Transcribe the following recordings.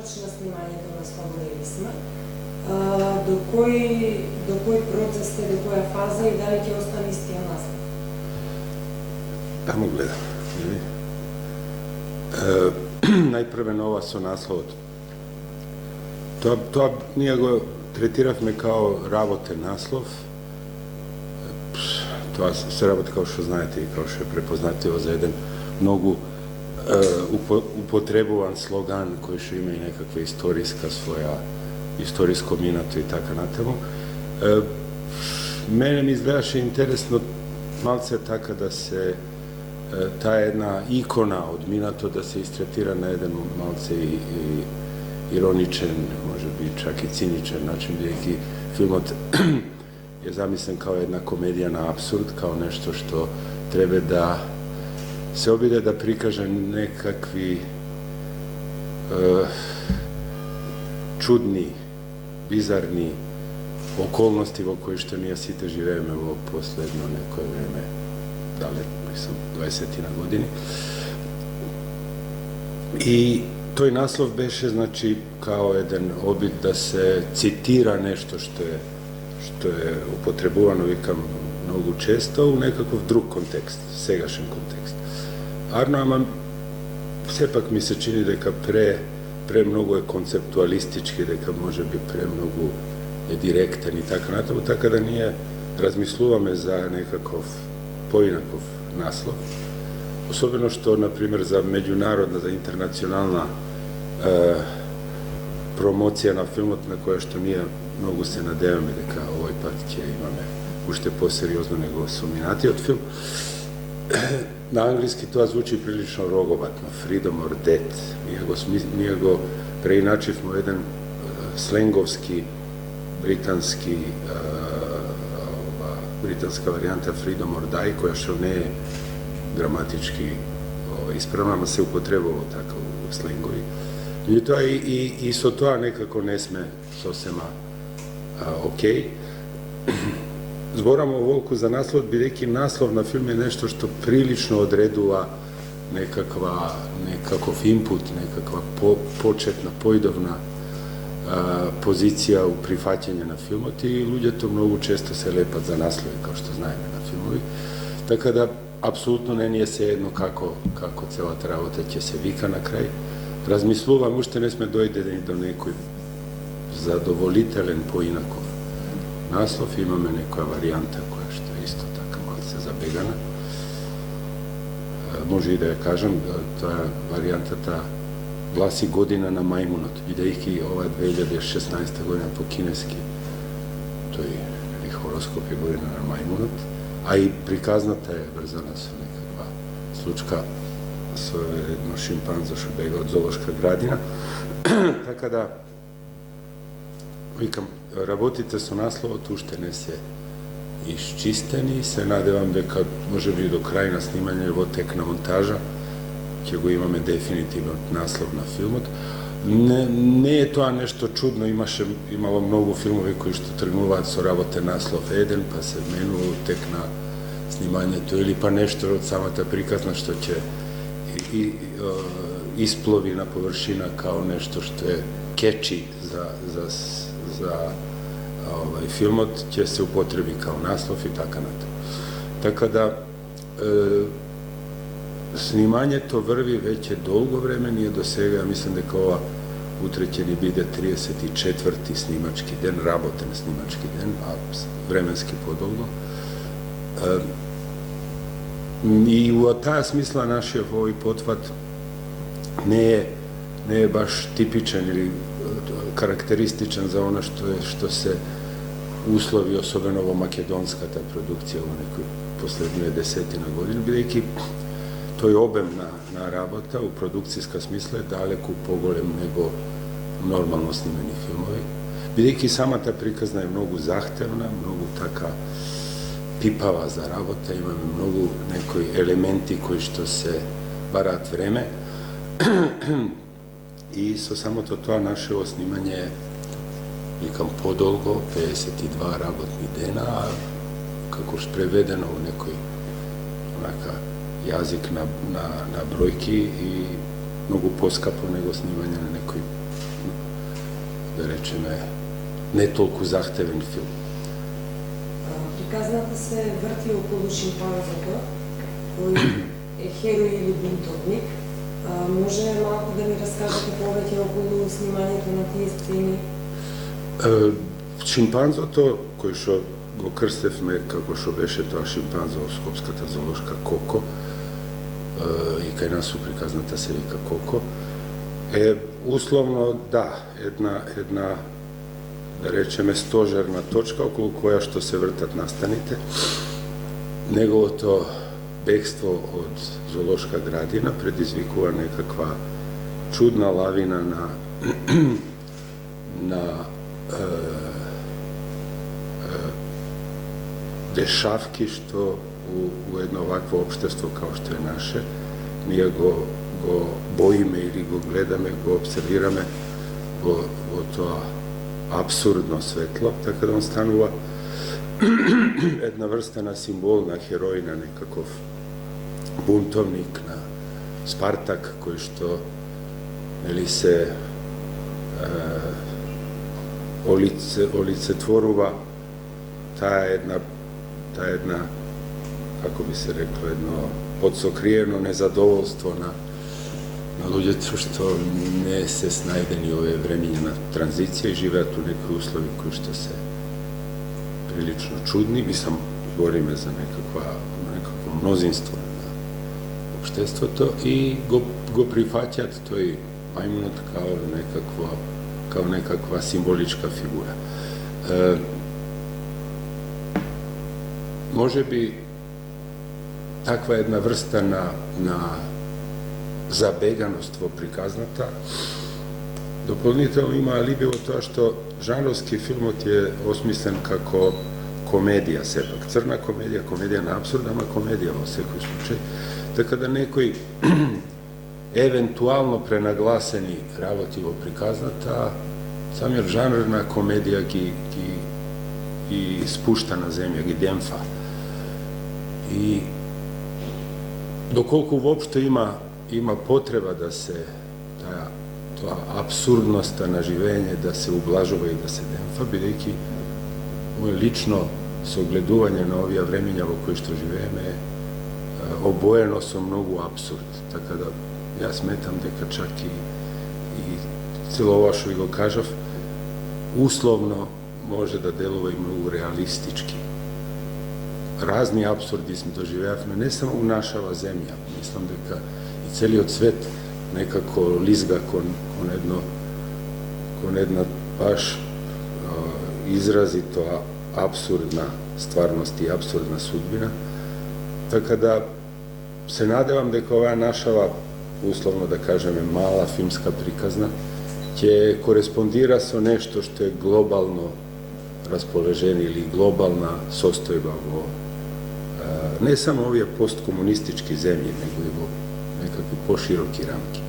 почна снимањето на Слобода или смрт? До кој процес сте, до која фаза и дали ќе остане истија наслов? Амо гледам. Најпрве на ова со насловот. Тоа ние го третиравме као работен наслов. Тоа се работи, као што знаете и као што е препознативо за еден многу употребуван слоган кој што има и некаква историско минато и така натаму. Мене ми изгледаше интересно малце така да се таа една икона од минато да се истретира на еден малце и ироничен, може би чак и циничен начин, бидејќи филмот е замислен као една комедија на апсурд, као нешто што треба да се обиде да прикаже некакви чудни, бизарни околности во кои што ние сите живееме во последно некое време, далек, мислам, 20 години. И тој наслов беше, значи, као еден обид да се цитира нешто што е употребувано, викам, многу често, у некаков друг контекст, сегашен контекст. Арно, ама сепак ми се чини дека премногу е концептуалистички, дека може би премногу е директен и така натаму, така да ние размислуваме за некаков поинаков наслов. Особено што, например, за меѓународна, за интернационална промоција на филмот, на која што ние многу се надеваме дека овој пат ќе имаме уште посериозно него со минатиот филм. На англиски тоа звучи прилично роговатно, Freedom or Death. Ние го преиначивме еден сленговски британска варијанта Freedom or Die, која што не е граматички исправна, ама се употребува така у сленгови. Меѓутоа и со тоа некако не сме сосема окей. Зборам оволку за наслов, бидејќи наслов на филм е нешто што прилично одредува некаков инпут, некаква почетна, поидовна позиција у прифаќање на филмот и луѓето многу често се лепат за наслови, као што знаеме на филмови. Така да, апсолутно не ни е сеедно како целата работа ќе се вика на крај. Размислувам, уште не сме дојдени до некој задоволителен поинаков наслов, имаме некоја варијанта која што е исто така малце забегана. Може и да ја кажам, тоа варијантата гласи Година на мајмунот, бидејќи ова 2016 година по кинески, тој хороскоп е Година на мајмунот, а и приказната е врзана со некаква случка со едно шимпанзо што бега од зоолошка градина. Така да, викам, работите со насловот уште не се исчистени, се надевам дека може би до крај на снимање во тек на монтажа ќе го имаме дефинитивно наслов на филмот. Не е тоа нешто чудно, имало многу филмови кои што тргнуваат со работен наслов еден, па се менува тек на снимањето, или па нешто од самата приказна што ќе исплови на површина као нешто што е кечи за филмот, ќе се употреби као наслов и така натаму. Така да, снимањето врви веќе долго време, ние до сега, мислам дека ова утре ќе ни биде 34-ти снимачки ден, работен снимачки ден, а временски подолго. И во таа смисла нашиот овој потват не е баш типичен или карактеристичен за она што се услови, особено во македонската продукција во некој последниве десетина години, бидејќи тој обем на работа у продукцијска смисла е далеку поголем него нормално снимени филмови, бидејќи самата приказна е многу захтевна, многу така пипава за работа, имаме многу некои елементи кои што се бараат време и со самото тоа нашето снимање, викам, подолго, 52 работни дена, а како што преведено во некој онака јазик на бројки и многу поскапо него снимање на некој да речеме, не толку захтевен филм. Приказната се врти околу шимпанзото, кој е херој или бунтовник. Може малку да ни раскажете повеќе околу снимањето на тие сцени? Шимпанзото, кој што го крстевме како што беше тоа шимпанзо во Скопската зоолошка Коко, и кај нас у приказната се вика Коко, е условно, да, една да речеме стожерна точка околу која што се вртат настаните. Неговото бегство од зоолошка градина предизвикува некаква чудна лавина на дешавки што у едно вакво општество као што е наше, ние го боиме или го гледаме, го обсервираме во тоа абсурдно светло, така да он станува една врста на символ, на херој, на некаков бунтовник, на Спартак, кој што се олицетворува таа една, како би се рекло, едно подсокриено незадоволство на луѓето што не се снајдени овие времиња на транзиција и живеат у некои услови кои што се прилично чудни. Мислам, говориме за некакво мнозинство на општеството и го прифаќаат тој мајмунот као некаква символичка фигура. Може би таква една врста на забеганост во приказната дополнително има алиби во тоа што жанровски филмот е осмислен како комедија сепак. Црна комедија, комедија на абсурд, ама комедија во секој случај. Така да некои евентуално пренагласени работи во приказната, самиот жанр на комедија ги спушта на земја, ги демфа. И доколку воопшто има потреба да се тоа абсурдноста на живење да се ублажува и да се демфа, бидејќи моје лично согледување на овие времиња во кои што живееме е обоено со многу абсурд. Така да јас сметам дека чак и цело ова што ви го кажав, условно може да делува и многу реалистички. Разни абсурди сме доживеавме не само у нашава земја, мислам дека и целиот свет некако лизга кон една баш изразито абсурдна стварност и абсурдна судбина. Така да се надевам дека оваа нашава, условно да кажеме, мала филмска приказна ќе кореспондира со нешто што е глобално расположение или глобална состојба во не само овие посткомунистички земји, него и во некакви пошироки рамки.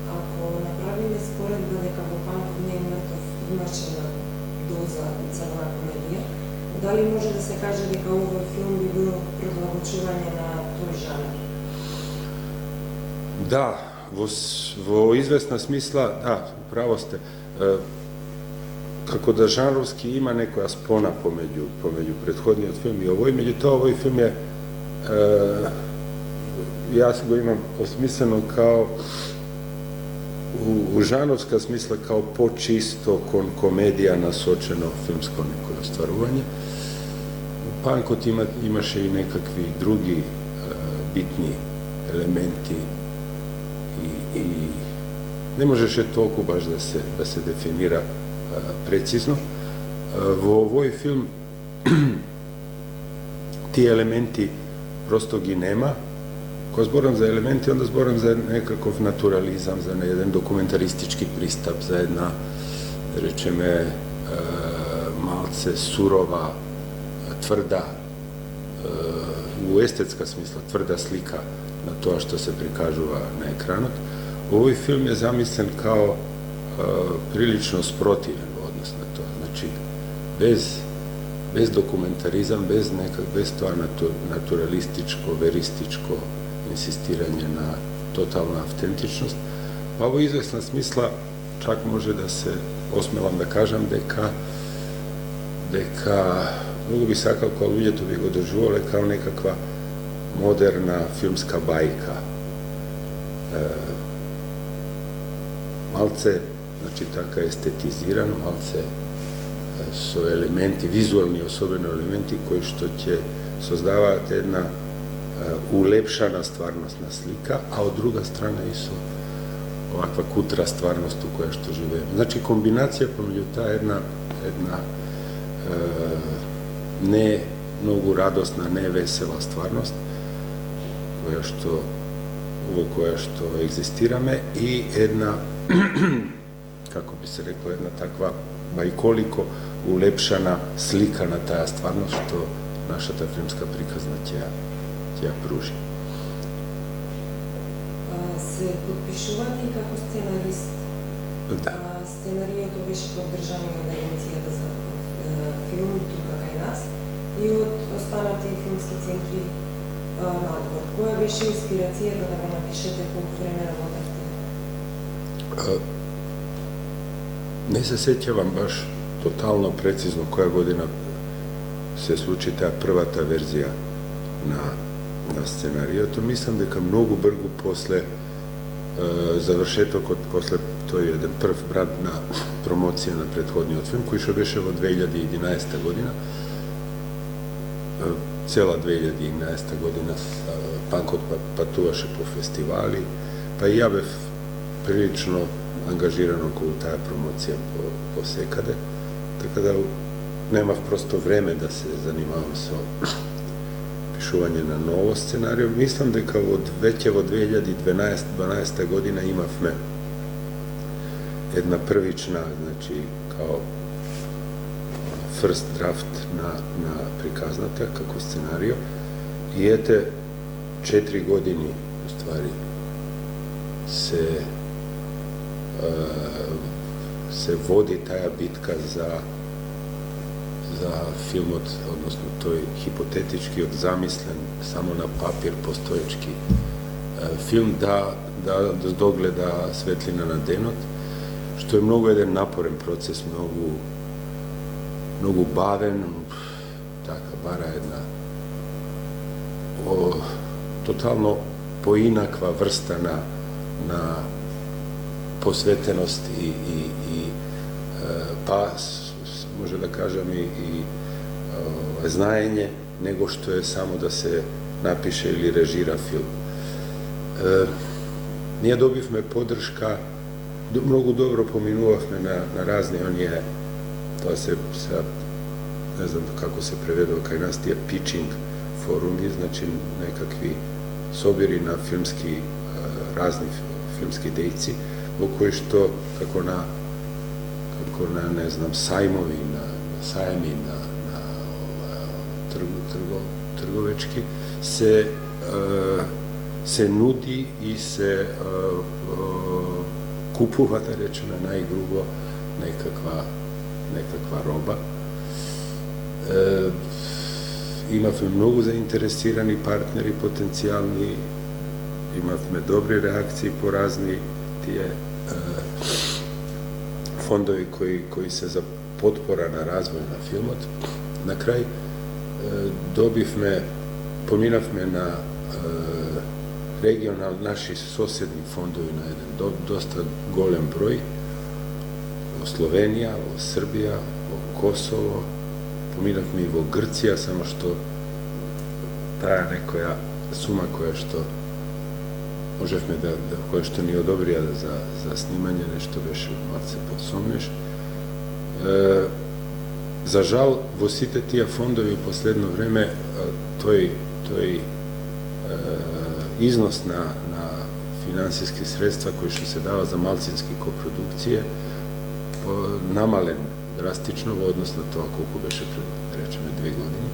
Ако направиме споредба дека во Панков не е мртов, имаше на доза црна комедија, дали може да се каже дека овој филм би бил продолбочување на тој жанр? Да, во известна смисла, да, право сте. Како да жанровски има некоја спона помеѓу претходниот филм и овој, меѓутоа овој филм е јас го имам осмислено као у жанровска смисла као почисто кон комедија насочено филмско некој остварување. Панкот имаше и некакви други битни елементи и не можеше толку баш да се дефинира прецизно. Во овој филм тие елементи просто ги нема. Кога зборам за елементи, онда зборам за некаков натурализам, за еден документаристички пристап, за една, да речеме, малце сурова, тврда, у естетска смисла, тврда слика на тоа што се прикажува на екранот. Овој филм е замислен као прилично спротивен во однос на тоа. Значи, без документаризам, без тоа натуралистичко, веристичко инсистирање на тотална автентичност, Pa ovo izvesna smisla čak može da se osmelam da kažem deka mogu bi sakako ljudje to bi go doživole kao nekakva moderna filmska bajka. Malce, znači taka estetizirano, malce su elementi, vizualni osobeni elementi koji što će sozdavati jedna ulepšana stvarnostna slika, a od druga strana i su ovakva kutra stvarnost u kojoj što živimo. Znači kombinacija pomeđu ta jedna ne mnogo radosna, ne vesela stvarnost koja što egzistirame i jedna, kako bi se reklo, jedna takva bajkoliko ulepšana slika na ta stvarnost što naša ta filmska prikazna tja pruži. Се подпишувате и како сценарист. Да. Сценаријето беше поддржано од Агенцијата за филм тука кај нас и од останати филмски центри надвор. Која беше инспирацијата да го напишете, колку време работевте? Не се сеќавам баш тотално прецизно која година се случи таа првата верзија на сценаријото. Мислам дека многу брзо после завршетокот, после тој еден прв брат на промоција на претходниот филм, кој што беше во 2011 година. Цела 2011 година Панкот патуваше по фестивали, па и ја бев прилично ангажиран околу таа промоција по секаде, така да немав просто време да се занимавам со пишување на ново сценарио. Мислам дека веќе во 2012 година имавме една првична, значи, као first draft на приказната како сценарио и ете 4 години уствари се води таа битка за филмот, односно тој хипотетички замислен само на папир постоечки филм да догледа светлина на денот, што е многу еден напорен процес, многу бавен, така бара една тотално поинаква врста на посветеност и па може да кажам и знаење, него што е само да се напише или режира филм. Ние добивме поддршка, многу добро поминувавме на разни оние, тоа се, не знам како се преведува кај нас, тие питчинг форуми, значи некакви собири на филмски, разни филмски дејци, во кои што, како на, не знам, сајмови, на сајми, на трговечки, се нуди и се купува, да речеме, најгрубо некаква роба. Имавме многу заинтересирани партнери потенцијални, имавме добри реакции по разни тие фондови кои се за потпора на развој на филмот. На крај поминавме на наши соседни фондови на еден доста голем број, во Словенија, во Србија, во Косово, поминавме и во Грција, само што таа некоја сума која што можевме која што ни одобрија за снимање, нешто беше малце подсомнеш. За жал, во сите тие фондови во последно време, тој износ на финансиски средства кои што се дава за малцински копродукcije намален драстично во однос на тоа колку беше пред, речеме, 2 години.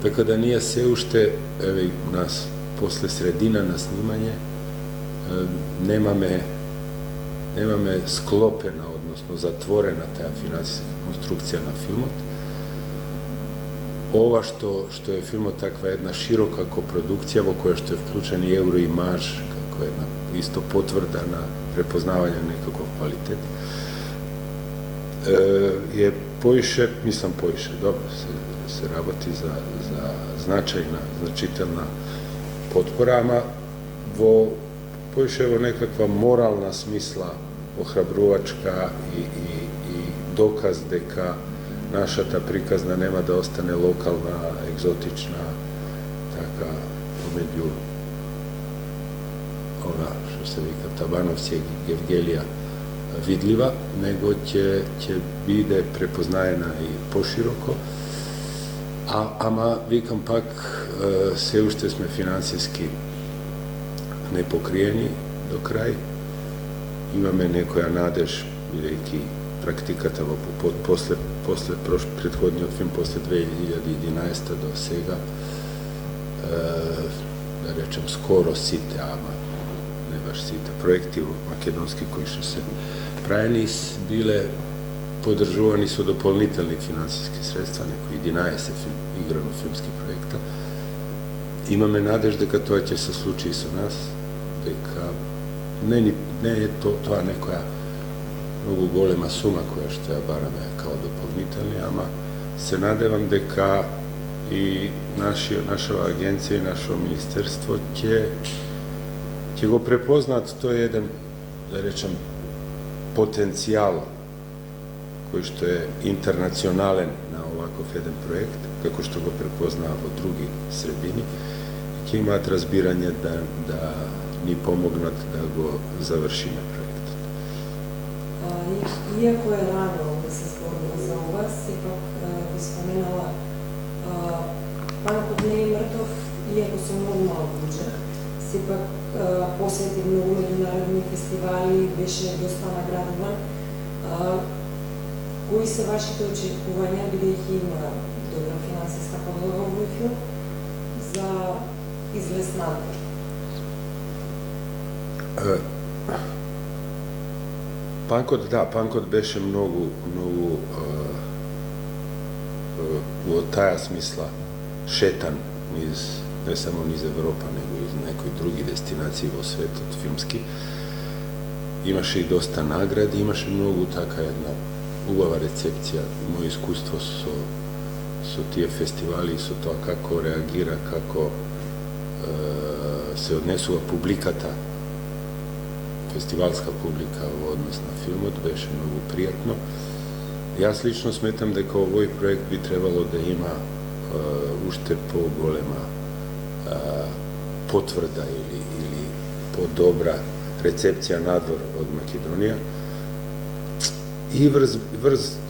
Така да ние се уште, еве, у нас, после средина на снимање, немаме склопена, односно затворена таа финансиска конструкција на филмот. Ова што е филмот таква една широка копродукција во која што е вклучен и Евроимаж како kao jedna isto potvrda na prepoznavanje nekakvog kvaliteta. Je poviše, mislim poviše, dobro se raboti za značajna, značitelna podporama, poviše evo nekakva moralna smisla ohrabruvačka i dokaz deka naša ta prikazna nema da ostane lokalna, egzotična, taka pomeđu ona, što se vika, Tabanovci i Gevgelija vidljiva, nego će bide prepoznajena i poširoko. Ama vikam pak, se ušte sme financijski nepokrijeni do kraj. Imame nekoja nadež, veliki praktikatavo posle prethodni film, posle 2011. do vsega, da rečem, skoro site, ama ne baš site, projekti makedonski koji še se praveni bile podržuvani su dopolnitelni financijski sredstva, neko 11 igrano filmskih projekta. Imame nadež deka to će se slučiti sa nas, deka ne je to nekoja mnogo golema suma koja što ja barame kao dopolnitelni, ama se nadevam deka i naša agencija i naše ministerstvo će go prepoznat, to je jedan, da rečem, potencijal koji što je internacionalen na ovakav jedan projekt, kako što go prepozna od drugi sredini, će imat razbiranje da ni pomognat da go završi na projekt. Iako je rano da se zborilo za vas, ipak bi spomenula Pankot ne je mrtov, iako su mnogo malo budžet, se ipak posjeti mnogo međunarodni festivali, беше dosta nagradovан. Кои се вашите очекувања, бидејќи има добра финансиска подлога овој филм, за излез надвор? Pankot беше mnogo u taja smisla šetan ne samo iz Evropa, nego iz nekoj drugi destinaciji vo svetu filmski. Imaše i dosta nagradi, imaše mnogo taka jedna ugava recepcija. Moje iskustvo su tije festivali, su to kako reagira, kako se odnesuva publikata, festivalska publika u odnos na filmot, beše mnogo prijatno. Ja slično smetam da kao ovoj projekt bi trebalo da ima ušte po golema potvrda ili po dobra recepcija nadvor od Makedonija. I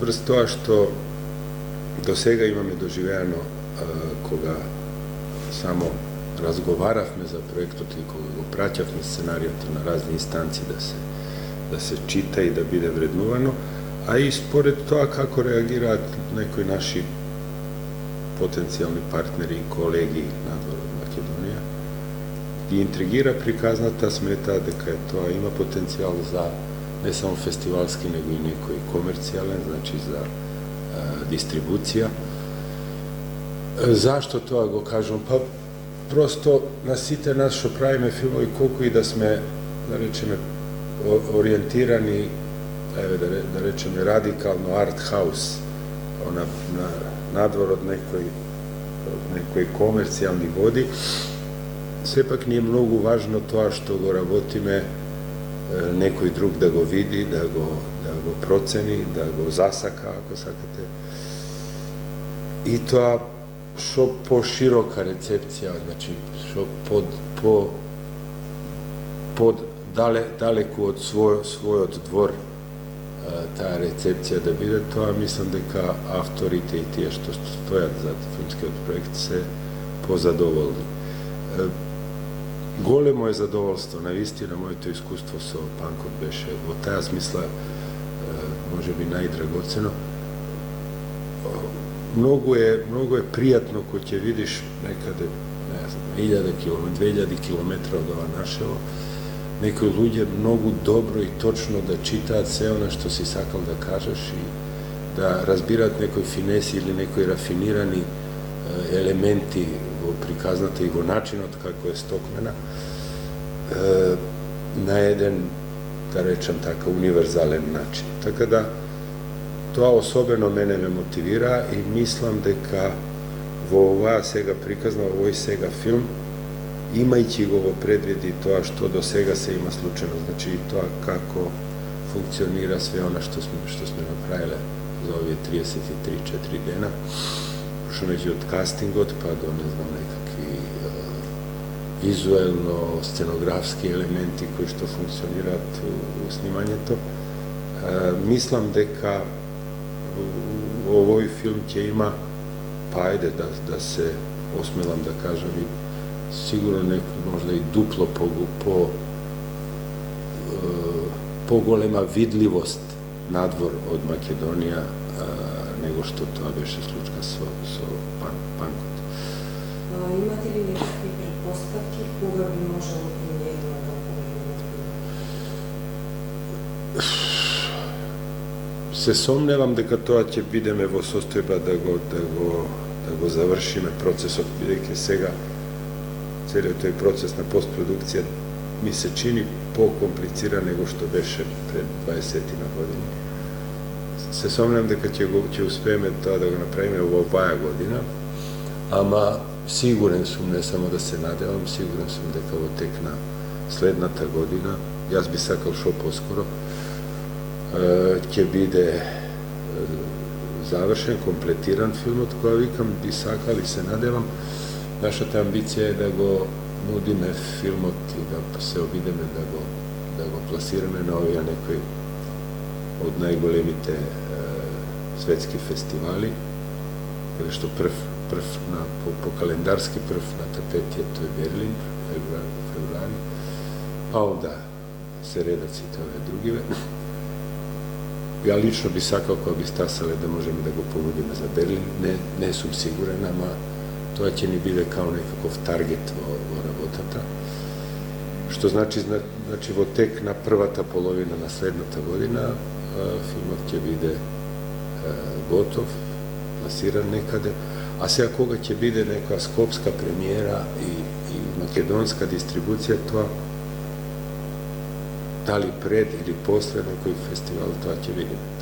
vrz toa što do svega imame doživljeno koga samo razgovaravme za projektot i koga go praćavme scenarijata na razne instanci da se čita i da bide vrednuvano, a i spored toa kako reagira nekoj naši potencijalni partneri i kolegi nadvor od Makedonija. I intrigira prikaznata smeta deka je to ima potencijal za ne samo festivalski, nego i nekoj komercijalen, znači za distribucija. Zašto to go kažem? Pa prosto nasite nas što pravime filmovi koliko i da sme, da rečeme, orijentirani, da rečeme, radikalno art house, ona nadvor od nekoj komercijalni vodi, sve pak nije mnogo važno to što go rabotime nekoj drug da go vidi, da go proceni, da go zasaka, ako sakate. I to što po široka recepcija, znači što pod daleku od svoj dvor ta recepcija da bide to, a mislim da ka avtorite i tije što stojat za filmski projekt se pozadovoljni. Golemo je zadovoljstvo, navistina moje to iskustvo sa Pankot beše, u taja smisla može bi najdragoceno. Mnogo je prijatno ko će vidiš nekade, ne znam, 2000 km od ova naševo, nekoj ljudje mnogo dobro i točno da čita sve ono što si sakal da kažeš i da razbirat nekoj finesi ili nekoj rafinirani elementi prikaznate i go način od kako je stokmena. na jedan, da rečem tako, univerzalen način. Tako da, to особено мене ме мотивира и мислам дека во оваа сега приказна, во овој сега филм, имајќи го во предвиди тоа што до сега се има случено, значи и тоа како функционира све она што сме направиле за овие 33-4 дена, почнувајќи од кастингот па до, не знам, некакви визуелно, сценографски елементи кои што функционираат у снимањето. Мислам дека овој филм ќе има, па ајде да се осмелам да кажам, и сигурно некој можда и дупло поголема видливост надвор од Македонија него што тоа беше случка со Панкот. Имате ли некакви предпоставки кога би можело премиерно да појави? Се сомневам дека тоа ќе бидеме во состојба да го завршиме процесот, бидејќи сега целиот тој процес на постпродукција ми се чини по-комплициран него што беше пред 20 години. Се сомневам дека ќе успееме тоа да го направиме во оваа година, ама сигурен сум, не само да се надевам, сигурен сум дека во тек на следната година, јас би сакал шо поскоро, ќе биде завршен, комплетиран филмот, која викам, би сакал и се надевам. Нашата амбиција е да го нудиме филмот и да се обидеме да го пласираме на овие некои од најголемите светски фестивали, каде што прв по календарски прв на тапетието е Берлин, февруари, а онда се редат сите овие другиве. Ја лично би сакал кога би стасале да можеме да го понудиме за Берлин, не сум сигурен, ама тоа ќе ни биде као некаков таргет во работата, што значи во тек на првата половина на следната година филмот ќе биде готов, пласиран некаде, а сега кога ќе биде некоја скопска премиера и македонска дистрибуција, тоа дали пред или после некој фестивал, тоа ќе видиме.